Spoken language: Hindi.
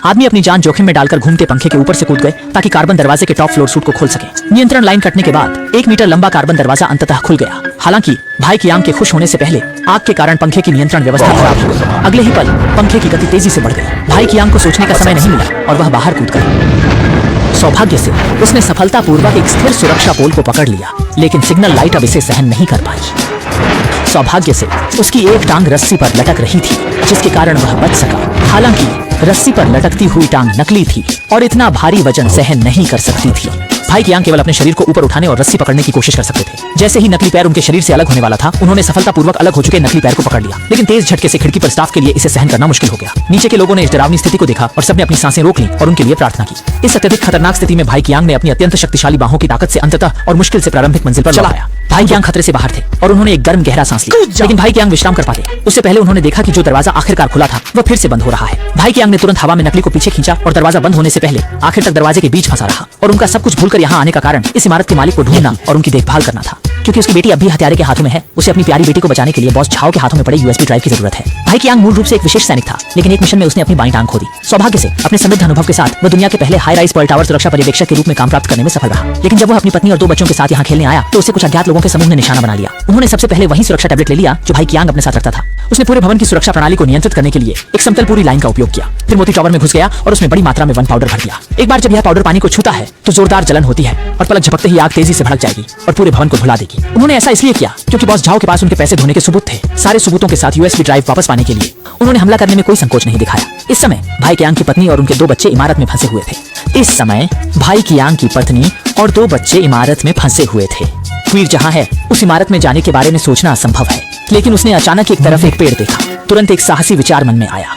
आदमी अपनी जान जोखिम में डालकर घूमते पंखे के ऊपर से कूद गए ताकि कार्बन दरवाजे के टॉप फ्लोर सूट को खोल सके। नियंत्रण लाइन कटने के बाद 1 मीटर लंबा कार्बन दरवाजा अंततः खुल गया। हालांकि भाई कियांग के खुश होने से पहले आग के कारण पंखे की नियंत्रण व्यवस्था खराब हो गई। अगले ही पल पंखे की गति तेजी से बढ़ गई। भाई कियांग को सोचने का समय नहीं मिला और वह बाहर कूद गया। सौभाग्य से उसने सफलतापूर्वक एक स्थिर सुरक्षा पोल को पकड़ लिया, लेकिन सिग्नल लाइट अब इसे सहन नहीं कर पाई। सौभाग्य से उसकी एक टांग रस्सी पर लटक रही थी, जिसके कारण वह बच सका। हालांकि रस्सी पर लटकती हुई टांग नकली थी और इतना भारी वजन सहन नहीं कर सकती थी। भाई कियांग केवल अपने शरीर को ऊपर उठाने और रस्सी पकड़ने की कोशिश कर सकते थे। जैसे ही नकली पैर उनके शरीर से अलग होने वाला था, उन्होंने सफलतापूर्वक अलग हो चुके नकली पैर को पकड़ लिया, लेकिन तेज झटके से खिड़की पर स्टाफ के लिए इसे सहन करना मुश्किल हो गया। नीचे के लोगों ने इस डरावनी स्थिति को देखा और सबने अपनी सांसें रोक ली और उनके लिए प्रार्थना की। इस अत्यधिक खतरनाक स्थिति में भाई कियांग ने अपनी अत्यंत शक्तिशाली बाहों की ताकत से अंततः और मुश्किल से प्रारंभिक मंजिल पर चला आया। भाई कियांग खतरे से बाहर थे और उन्होंने एक गर्म गहरा सांस लिया, लेकिन भाई कियांग विश्राम कर पाते उससे पहले उन्होंने देखा कि जो दरवाजा आखिरकार खुला था वह फिर से बंद हो रहा है। भाई कियांग ने तुरंत हवा में नकली को पीछे खींचा और दरवाजा बंद होने से पहले आखिर तक दरवाजे के बीच फंसा रहा। और उनका सब कुछ भूलकर यहाँ आने का कारण इस इमारत के मालिक को ढूंढना और उनकी देखभाल करना था। क्योंकि उसकी बेटी अब भी हत्यारे के हाथों में है, उसे अपनी प्यारी बेटी को बचाने के लिए बॉस झाओ के हाथों में पड़े यूएसबी ड्राइव की जरूरत है। भाई कियांग मूल रूप से एक विशेष सैनिक था, लेकिन एक मिशन में उसने अपनी बाईं टांग खो दी। सौभाग्य से अपने समृद्ध अनुभव के साथ वह दुनिया के पहले हाई राइज पर्ल टावर सुरक्षा पर्यवेक्षक के रूप में काम प्राप्त करने में सफल रहा। लेकिन जब वह अपनी पत्नी और 2 बच्चों के साथ यहाँ खेलने आया तो उसे कुछ अज्ञात लोगों के समूह ने निशाना बना लिया। उन्होंने सबसे पहले वही सुरक्षा टैबलेट ले लिया जो भाई कियांग अपने साथ रखता था। उसने पूरे भवन की सुरक्षा प्रणाली को नियंत्रित करने के लिए एक समतल पूरी लाइन का उपयोग किया। फिर मोती टावर में घुस गया और उसमें बड़ी मात्रा में वन पाउडर भर दिया। एक बार जब यह पाउडर पानी को छूता है तो जोरदार जलन होती है और पलक झपकते ही आग तेजी से भड़क जाएगी और पूरे भवन को भुला देगी। उन्होंने ऐसा इसलिए किया क्योंकि बॉस झाओ के पास उनके पैसे धोने के सबूत थे। सारे सबूतों के साथ यूएसबी ड्राइव वापस पाने के लिए उन्होंने हमला करने में कोई संकोच नहीं दिखाया। इस समय भाई कियांग की पत्नी और उनके 2 बच्चे इमारत में फंसे हुए थे। इस समय भाई कियांग की पत्नी और 2 बच्चे इमारत में फंसे हुए थे। वीर जहाँ है उस इमारत में जाने के बारे में सोचना असंभव है, लेकिन उसने अचानक एक तरफ एक पेड़ देखा। तुरंत एक साहसी विचार मन में आया।